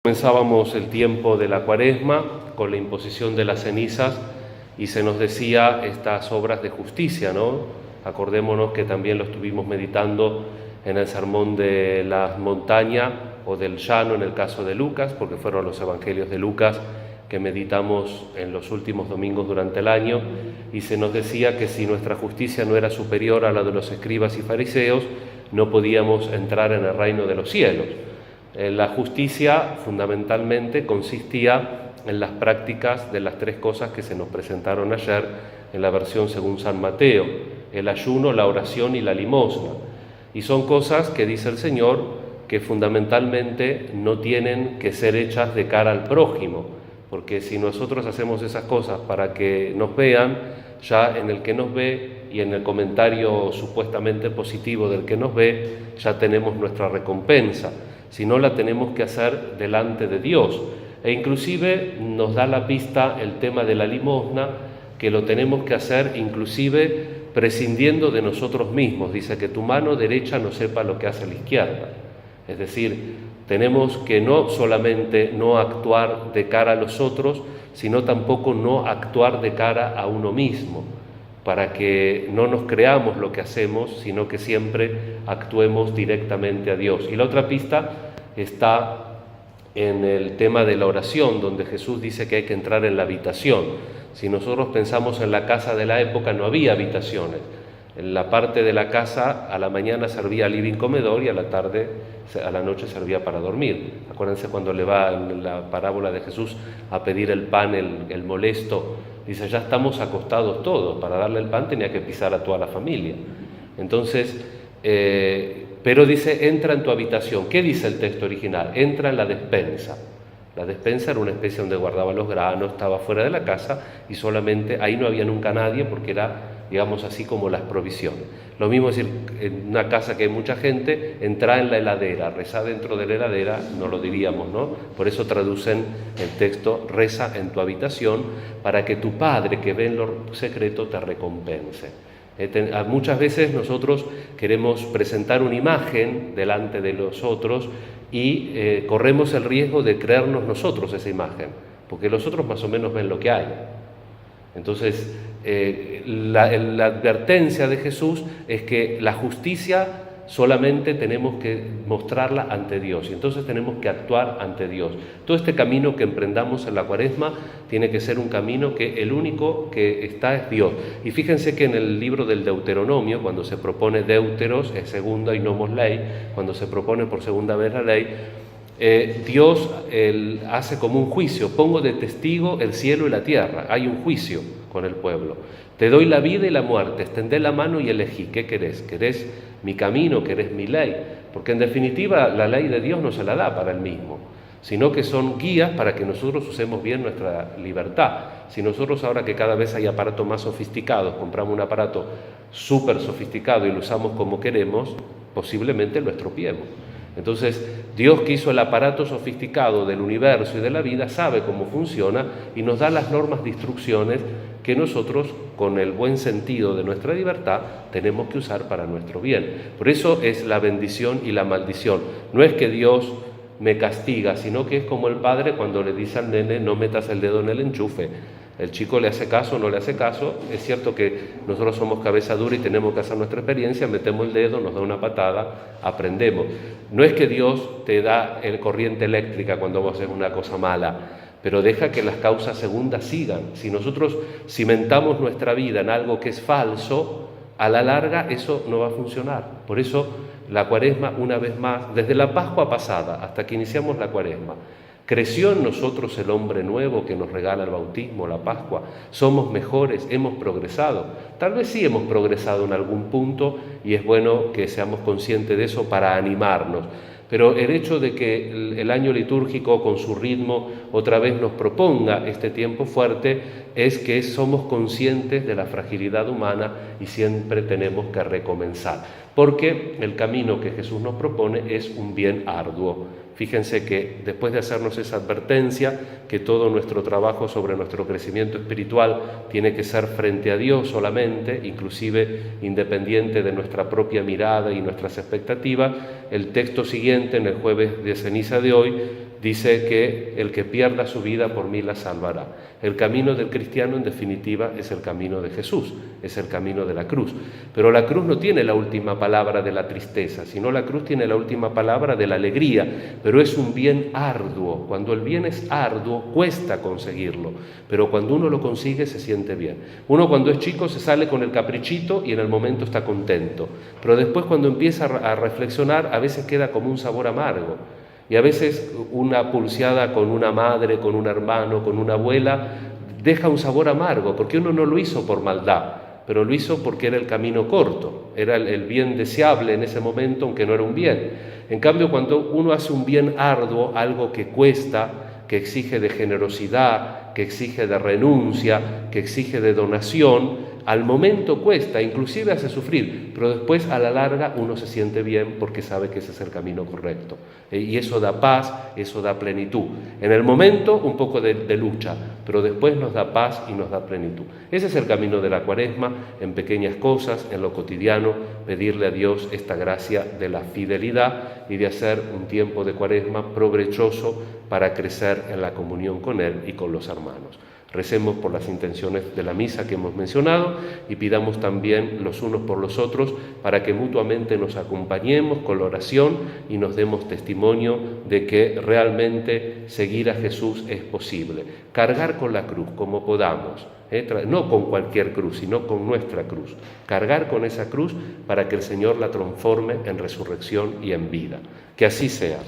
Comenzábamos el tiempo de la Cuaresma con la imposición de las cenizas y se nos decía estas obras de justicia, ¿no? Acordémonos que también lo estuvimos meditando en el sermón de la montaña o del llano en el caso de Lucas, porque fueron los evangelios de Lucas que meditamos en los últimos domingos durante el año, y se nos decía que si nuestra justicia no era superior a la de los escribas y fariseos, no podíamos entrar en el reino de los cielos. La justicia fundamentalmente consistía en las prácticas de las tres cosas que se nos presentaron ayer en la versión según San Mateo: el ayuno, la oración y la limosna. Y son cosas que dice el Señor que fundamentalmente no tienen que ser hechas de cara al prójimo, porque si nosotros hacemos esas cosas para que nos vean, ya en el que nos ve y en el comentario supuestamente positivo del que nos ve, ya tenemos nuestra recompensa. Si no, la tenemos que hacer delante de Dios. E inclusive nos da la pista el tema de la limosna, que lo tenemos que hacer inclusive prescindiendo de nosotros mismos. Dice que tu mano derecha no sepa lo que hace la izquierda. Es decir, tenemos que no solamente no actuar de cara a los otros, sino tampoco no actuar de cara a uno mismo, para que no nos creamos lo que hacemos, sino que siempre actuemos directamente a Dios. Y la otra pista está en el tema de la oración, donde Jesús dice que hay que entrar en la habitación. Si nosotros pensamos en la casa de la época, no había habitaciones. En la parte de la casa, a la mañana servía living comedor y a la tarde, a la noche servía para dormir. Acuérdense cuando le va en la parábola de Jesús a pedir el pan, el molesto, dice, ya estamos acostados todos. Para darle el pan tenía que pisar a toda la familia. Entonces, pero dice, entra en tu habitación. ¿Qué dice el texto original? Entra en la despensa. La despensa era una especie donde guardaba los granos, estaba fuera de la casa y solamente ahí no había nunca nadie porque era, digamos así, como las provisiones. Lo mismo es decir, en una casa que hay mucha gente, entra en la heladera, reza dentro de la heladera, no lo diríamos, ¿no? Por eso traducen el texto, reza en tu habitación, para que tu Padre que ve en lo secreto te recompense. Muchas veces nosotros queremos presentar una imagen delante de los otros y corremos el riesgo de creernos nosotros esa imagen, porque los otros más o menos ven lo que hay. Entonces, la advertencia de Jesús es que la justicia solamente tenemos que mostrarla ante Dios y entonces tenemos que actuar ante Dios. Todo este camino que emprendamos en la Cuaresma tiene que ser un camino que el único que está es Dios. Y fíjense que en el libro del Deuteronomio, cuando se propone Deuteros, es segunda y nomos ley, cuando se propone por segunda vez la ley, Dios hace como un juicio, pongo de testigo el cielo y la tierra, hay un juicio con el pueblo. Te doy la vida y la muerte, extendé la mano y elegí. ¿Qué querés? ¿Querés mi camino? ¿Querés mi ley? Porque en definitiva la ley de Dios no se la da para él mismo, sino que son guías para que nosotros usemos bien nuestra libertad. Si nosotros ahora que cada vez hay aparatos más sofisticados, compramos un aparato súper sofisticado y lo usamos como queremos, posiblemente lo estropeemos. Entonces, Dios que hizo el aparato sofisticado del universo y de la vida sabe cómo funciona y nos da las normas de instrucciones que nosotros, con el buen sentido de nuestra libertad, tenemos que usar para nuestro bien. Por eso es la bendición y la maldición. No es que Dios me castiga, sino que es como el padre cuando le dice al nene, no metas el dedo en el enchufe. El chico le hace caso, no le hace caso. Es cierto que nosotros somos cabeza dura y tenemos que hacer nuestra experiencia, metemos el dedo, nos da una patada, aprendemos. No es que Dios te da el corriente eléctrica cuando vos haces una cosa mala, pero deja que las causas segundas sigan. Si nosotros cimentamos nuestra vida en algo que es falso, a la larga eso no va a funcionar. Por eso la Cuaresma, una vez más, desde la Pascua pasada hasta que iniciamos la Cuaresma, creció en nosotros el hombre nuevo que nos regala el bautismo, la Pascua. Somos mejores, hemos progresado. Tal vez sí hemos progresado en algún punto y es bueno que seamos conscientes de eso para animarnos. Pero el hecho de que el año litúrgico con su ritmo otra vez nos proponga este tiempo fuerte es que somos conscientes de la fragilidad humana y siempre tenemos que recomenzar. Porque el camino que Jesús nos propone es un bien arduo. Fíjense que después de hacernos esa advertencia, que todo nuestro trabajo sobre nuestro crecimiento espiritual tiene que ser frente a Dios solamente, inclusive independiente de nuestra propia mirada y nuestras expectativas, el texto siguiente, en el jueves de ceniza de hoy, dice que el que pierda su vida por mí la salvará. El camino del cristiano, en definitiva, es el camino de Jesús, es el camino de la cruz. Pero la cruz no tiene la última palabra de la tristeza, sino la cruz tiene la última palabra de la alegría, pero es un bien arduo. Cuando el bien es arduo, cuesta conseguirlo, pero cuando uno lo consigue, se siente bien. Uno cuando es chico se sale con el caprichito y en el momento está contento, pero después cuando empieza a reflexionar, a veces queda como un sabor amargo. Y a veces una pulseada con una madre, con un hermano, con una abuela, deja un sabor amargo, porque uno no lo hizo por maldad, pero lo hizo porque era el camino corto, era el bien deseable en ese momento, aunque no era un bien. En cambio, cuando uno hace un bien arduo, algo que cuesta, que exige de generosidad, que exige de renuncia, que exige de donación, al momento cuesta, inclusive hace sufrir, pero después a la larga uno se siente bien porque sabe que ese es el camino correcto. Y eso da paz, eso da plenitud. En el momento un poco de lucha, pero después nos da paz y nos da plenitud. Ese es el camino de la Cuaresma, en pequeñas cosas, en lo cotidiano, pedirle a Dios esta gracia de la fidelidad y de hacer un tiempo de Cuaresma provechoso para crecer en la comunión con Él y con los hermanos. Recemos por las intenciones de la misa que hemos mencionado y pidamos también los unos por los otros para que mutuamente nos acompañemos con la oración y nos demos testimonio de que realmente seguir a Jesús es posible. Cargar con la cruz como podamos, no con cualquier cruz, sino con nuestra cruz. Cargar con esa cruz para que el Señor la transforme en resurrección y en vida. Que así sea.